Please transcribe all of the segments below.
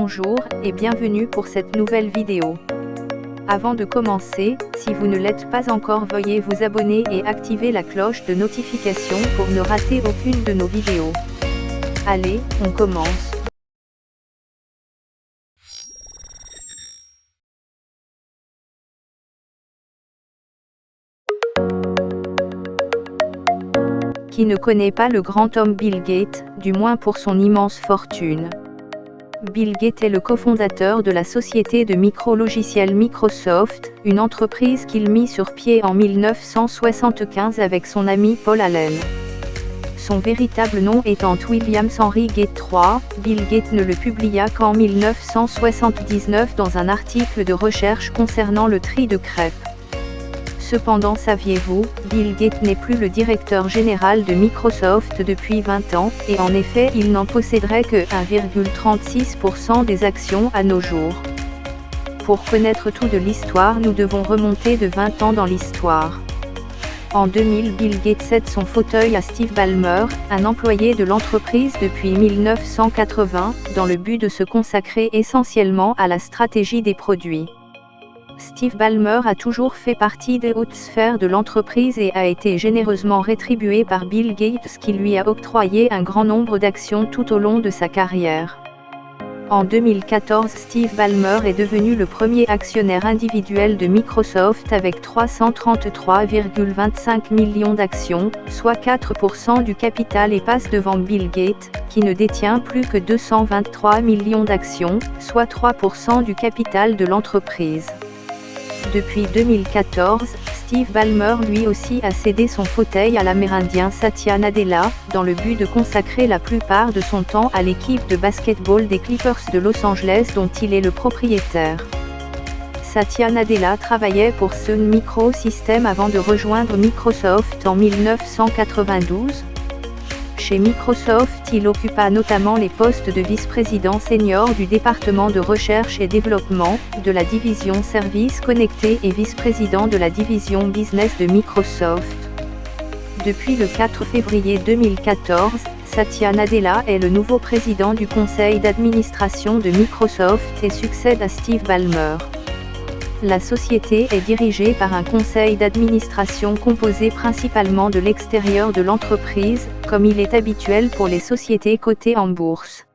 Bonjour et bienvenue pour cette nouvelle vidéo. Avant de commencer, si vous ne l'êtes pas encore, veuillez vous abonner et activer la cloche de notification pour ne rater aucune de nos vidéos. Allez, on commence. Qui ne connaît pas le grand homme Bill Gates, du moins pour son immense fortune? Bill Gates est le cofondateur de la société de micro-logiciels Microsoft, une entreprise qu'il mit sur pied en 1975 avec son ami Paul Allen. Son véritable nom étant William Henry Gates III, Bill Gates ne le publia qu'en 1979 dans un article de recherche concernant le tri de crêpes. Cependant, saviez-vous, Bill Gates n'est plus le directeur général de Microsoft depuis 20 ans, et en effet il n'en posséderait que 1,36% des actions à nos jours. Pour connaître tout de l'histoire, nous devons remonter de 20 ans dans l'histoire. En 2000, Bill Gates cède son fauteuil à Steve Ballmer, un employé de l'entreprise depuis 1980, dans le but de se consacrer essentiellement à la stratégie des produits. Steve Ballmer a toujours fait partie des hautes sphères de l'entreprise et a été généreusement rétribué par Bill Gates qui lui a octroyé un grand nombre d'actions tout au long de sa carrière. En 2014, Steve Ballmer est devenu le premier actionnaire individuel de Microsoft avec 333,25 millions d'actions, soit 4% du capital, et passe devant Bill Gates, qui ne détient plus que 223 millions d'actions, soit 3% du capital de l'entreprise. Depuis 2014, Steve Ballmer lui aussi a cédé son fauteuil à l'Amérindien Satya Nadella, dans le but de consacrer la plupart de son temps à l'équipe de basket-ball des Clippers de Los Angeles dont il est le propriétaire. Satya Nadella travaillait pour Sun Microsystems avant de rejoindre Microsoft en 1992. Chez Microsoft, il occupa notamment les postes de vice-président senior du département de recherche et développement, de la division services connectés et vice-président de la division business de Microsoft. Depuis le 4 février 2014, Satya Nadella est le nouveau président du conseil d'administration de Microsoft et succède à Steve Ballmer. La société est dirigée par un conseil d'administration composé principalement de l'extérieur de l'entreprise, comme il est habituel pour les sociétés cotées en bourse.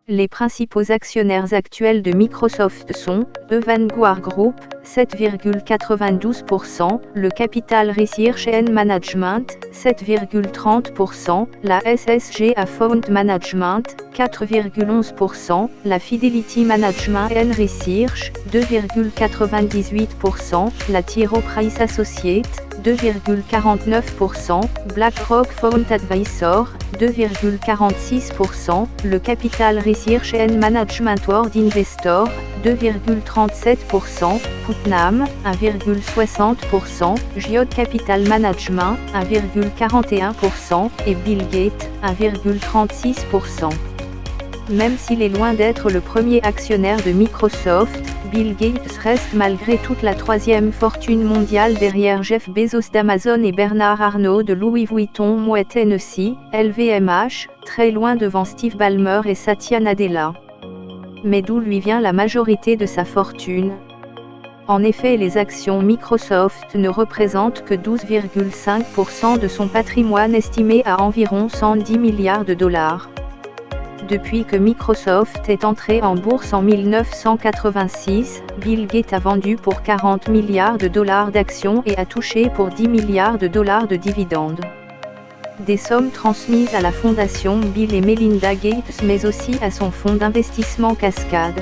Les principaux actionnaires actuels de Microsoft sont Vanguard Group, 7,92%, le Capital Research and Management, 7,30%, la SSG Fund Management, 4,11%, la Fidelity Management and Research, 2,98%, la T. Rowe Price Associates, 2,49%, BlackRock Fund Advisor, 2,46%, le Capital Research and Management World Investor, 2,37%, Putnam, 1,60%, Giod Capital Management, 1,41%, et Bill Gates, 1,36%. Même s'il est loin d'être le premier actionnaire de Microsoft, Bill Gates reste malgré toute la troisième fortune mondiale derrière Jeff Bezos d'Amazon et Bernard Arnault de Louis Vuitton Moet Hennessy, LVMH, très loin devant Steve Ballmer et Satya Nadella. Mais d'où lui vient la majorité de sa fortune? En effet, les actions Microsoft ne représentent que 12,5% de son patrimoine estimé à environ 110 milliards de dollars. Depuis que Microsoft est entré en bourse en 1986, Bill Gates a vendu pour 40 milliards de dollars d'actions et a touché pour 10 milliards de dollars de dividendes. Des sommes transmises à la fondation Bill et Melinda Gates mais aussi à son fonds d'investissement Cascade.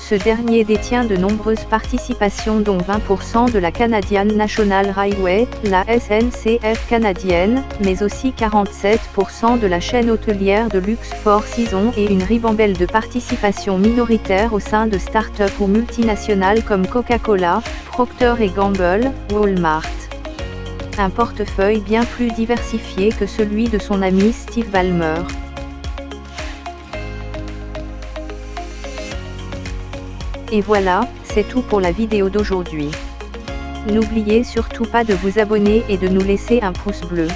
Ce dernier détient de nombreuses participations dont 20% de la Canadian National Railway, la SNCF canadienne, mais aussi 47% de la chaîne hôtelière de luxe Four Seasons et une ribambelle de participations minoritaires au sein de start-up ou multinationales comme Coca-Cola, Procter & Gamble, Walmart. Un portefeuille bien plus diversifié que celui de son ami Steve Ballmer. Et voilà, c'est tout pour la vidéo d'aujourd'hui. N'oubliez surtout pas de vous abonner et de nous laisser un pouce bleu.